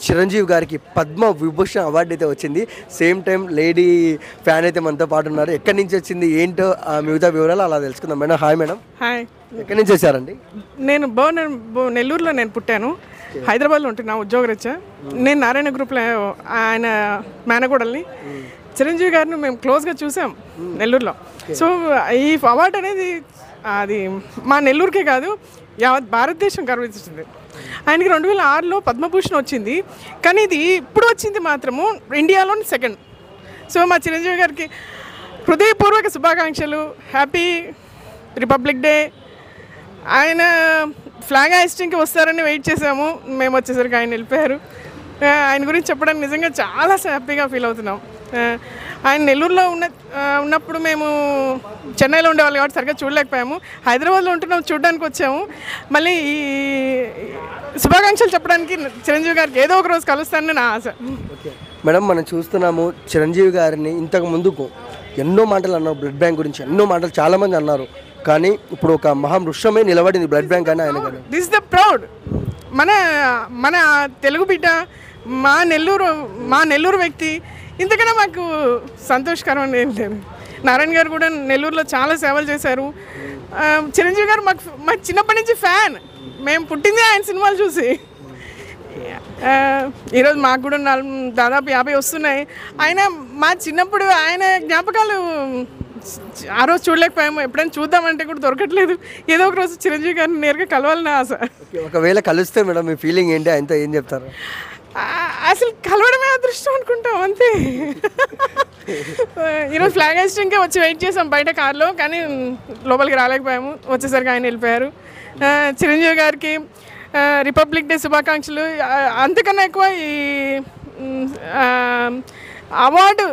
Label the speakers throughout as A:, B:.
A: చిరంజీవి గారికి పద్మ విభూషణ్ అవార్డు అయితే వచ్చింది. సేమ్ టైం లేడీ ఫ్యాన్ అయితే మనతో పాటు ఉన్నారు. ఎక్కడి నుంచి వచ్చింది ఏంటో మిగతా వివరాలు అలా తెలుసుకుందాం. Madam hi. Madam
B: hi.
A: ఎక్కడి నుంచి వచ్చారండి?
B: నేను నెల్లూరులో నేను పుట్టాను. హైదరాబాద్లో ఉంటున్నా ఉద్యోగరీత్యా. నేను నారాయణ గ్రూప్లో ఆయన మేనగోడల్ని. చిరంజీవి గారిని మేము క్లోజ్గా చూసాం నెల్లూరులో. సో ఈ అవార్డు అనేది అది మా నెల్లూరుకే కాదు యావత్ భారతదేశం గర్విస్తుంది. ఆయనకి 2006లో పద్మభూషణ్ వచ్చింది, కానీ ఇది ఇప్పుడు వచ్చింది మాత్రము ఇండియాలోని సెకండ్. సో మా చిరంజీవి గారికి హృదయపూర్వక శుభాకాంక్షలు. Happy republic day. ఆయన ఫ్లాగ్ హాయిస్టింగ్కి వస్తారని వెయిట్ చేసాము. మేము వచ్చేసరికి ఆయన వెళ్ళిపోయారు. ఆయన గురించి చెప్పడానికి నిజంగా చాలా హ్యాపీగా ఫీల్ అవుతున్నాం. ఆయన నెల్లూరులో ఉన్నప్పుడు మేము చెన్నైలో ఉండేవాళ్ళు కాబట్టి సరిగ్గా చూడలేకపోయాము. హైదరాబాద్లో ఉంటున్నాం, చూడడానికి వచ్చాము. మళ్ళీ ఈ శుభాకాంక్షలు చెప్పడానికి చిరంజీవి గారికి ఏదో ఒక రోజు కలుస్తానని నా ఆశ.
A: మేడం మనం చూస్తున్నాము చిరంజీవి గారిని ఇంతకు ముందుకు ఎన్నో మాటలు అన్నారు, బ్లడ్ బ్యాంక్ గురించి ఎన్నో మాటలు చాలామంది అన్నారు. కానీ ఇప్పుడు ఒక మహావృక్షమే నిలబడింది బ్లడ్ బ్యాంక్ అని ఆయన గారు.
B: This the proud. మన మన తెలుగు బిడ్డ, మా నెల్లూరు వ్యక్తి. ఇంతకన్నా మాకు సంతోషకరం ఏం లేదు. నారాయణ గారు కూడా నెల్లూరులో చాలా సేవలు చేశారు. చిరంజీవి గారు మాకు చిన్నప్పటి నుంచి ఫ్యాన్. మేము పుట్టిందే ఆయన సినిమాలు చూసి. ఈరోజు మాకు కూడా దాదాపు 50 వస్తున్నాయి. ఆయన మా చిన్నప్పుడు ఆయన జ్ఞాపకాలు ఆ రోజు చూడలేకపోయాము. ఎప్పుడైనా చూద్దామంటే కూడా దొరకట్లేదు. ఏదో ఒక రోజు చిరంజీవి గారిని నేరుగా కలవాలని ఆశ.
A: ఒకవేళ కలిస్తే మేడం మీ ఫీలింగ్ ఏంటి? ఆయనతో ఏం చెప్తారు?
B: అసలు కలవడమే అదృష్టం అనుకుంటాం అంతే. ఈరోజు ఫ్లాగ్ హాయిస్టింగ్కే వచ్చి వెయిట్ చేసాం బయట కార్లో, కానీ లోపలికి రాలేకపోయాము. వచ్చేసరికి ఆయన వెళ్ళిపోయారు. చిరంజీవి గారికి రిపబ్లిక్ డే శుభాకాంక్షలు. అంతకన్నా ఎక్కువ ఈ అవార్డు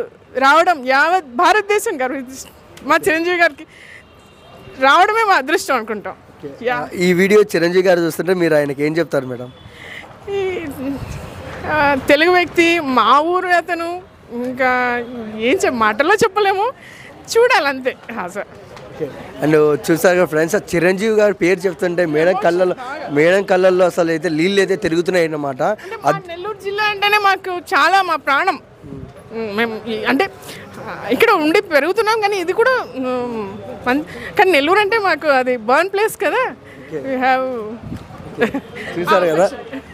B: రావడం యావత్ భారతదేశం గర్విస్తుంది. మా చిరంజీవి గారికి రావడమే మా అదృష్టం అనుకుంటాం.
A: ఈ వీడియో చిరంజీవి గారు చూస్తుంటే మీరు ఆయనకి ఏం చెప్తారు మేడం?
B: తెలుగు వ్యక్తి, మా ఊరు అతను, ఇంకా ఏం మాటల్లో చెప్పలేము, చూడాలంతే ఆశ.
A: అండ్ చూసారు ఫ్రెండ్స్, చిరంజీవి గారి పేరు చెప్తుంటే మేడం కళ్ళల్లో అసలు అయితే నీళ్ళు అయితే తిరుగుతున్నాయి అన్నమాట.
B: నెల్లూరు జిల్లా అంటేనే మాకు చాలా మా ప్రాణం. మేము అంటే ఇక్కడ ఉండి పెరుగుతున్నాం, కానీ ఇది కూడా కానీ నెల్లూరు అంటే మాకు అది బర్న్ ప్లేస్ కదా. వీ హ్యావ్
A: చూసారు కదా.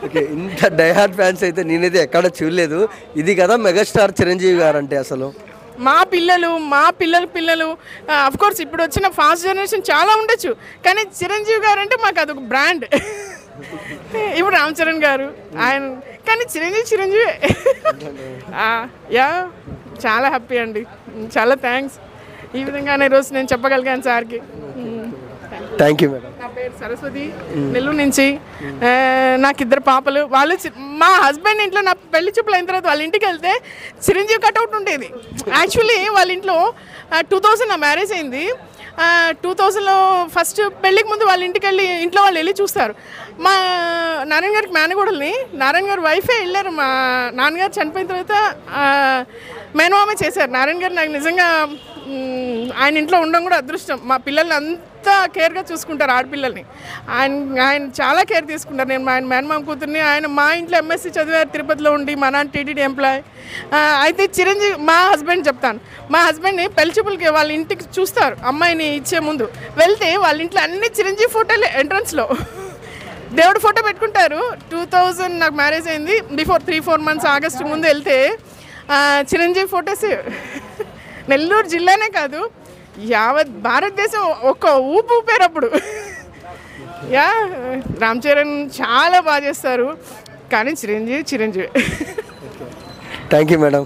A: ఓకే, ఇంత డైహార్డ్ ఫ్యాన్స్ అయితే నేనైతే ఎక్కడ చూడలేదు. ఇది కదా మెగాస్టార్ చిరంజీవి గారు అంటే. అసలు
B: మా పిల్లలు అఫ్కోర్స్ ఇప్పుడు వచ్చిన ఫాస్ట్ జనరేషన్ చాలా ఉండొచ్చు, కానీ చిరంజీవి గారు అంటే మాకు అదొక బ్రాండ్. ఇప్పుడు రామ్ చరణ్ గారు ఆయన, కానీ చిరంజీవి యా చాలా హ్యాపీ అండి. చాలా థ్యాంక్స్. ఈ విధంగానే ఈరోజు నేను చెప్పగలిగాను సార్కి.
A: Thank you madam.
B: నా పేరు సరస్వతి, నెల్లూరు నుంచి. నాకు 2 పాపలు. వాళ్ళు మా హస్బెండ్ ఇంట్లో నా పెళ్లి చూపులు అయిన తర్వాత వాళ్ళ ఇంటికి వెళ్తే చిరంజీవి కట్అవుట్ ఉండేది. యాక్చువల్లీ వాళ్ళ ఇంట్లో 2000 నా మ్యారేజ్ అయింది. 2000లో ఫస్ట్ పెళ్ళికి ముందు వాళ్ళ ఇంటికి ఇంట్లో వాళ్ళు వెళ్ళి చూస్తారు. మా నారాయణ గారికి మేనగోడల్ని, నారాయణ గారు వైఫే వెళ్ళారు. మా నాన్నగారు చనిపోయిన తర్వాత మేనమామే చేశారు. నారాయణ గారు నాకు నిజంగా ఆయన ఇంట్లో ఉండడం కూడా అదృష్టం. మా పిల్లల్ని అంతా కేర్గా చూసుకుంటారు, ఆడపిల్లల్ని. ఆయన చాలా కేర్ తీసుకుంటారు. నేను ఆయన మేనమామ కూతుర్ని. ఆయన మా ఇంట్లో MSc చదివారు తిరుపతిలో ఉండి. మా నాన్న TTD ఎంప్లాయ్. అయితే చిరంజీవి మా హస్బెండ్ చెప్తాను, మా హస్బెండ్ని పెళ్లి చూపులకి వాళ్ళ ఇంటికి చూస్తారు. అమ్మాయిని ఇచ్చే ముందు వెళ్తే వాళ్ళ ఇంట్లో అన్ని చిరంజీవి ఫోటోలే. ఎంట్రన్స్లో దేవుడు ఫోటో పెట్టుకుంటారు. 2000 నాకు మ్యారేజ్ అయింది. బిఫోర్ 3-4 మంత్స్ ఆగస్టు ముందు వెళ్తే చిరంజీవి ఫోటోస్. నెల్లూరు జిల్లానే కాదు, యావత్ భారతదేశం ఒక్క ఊపారు అప్పుడు. యా రామ్ చరణ్ చాలా బాగా చేస్తారు, కానీ చిరంజీవి.
A: Thank you madam.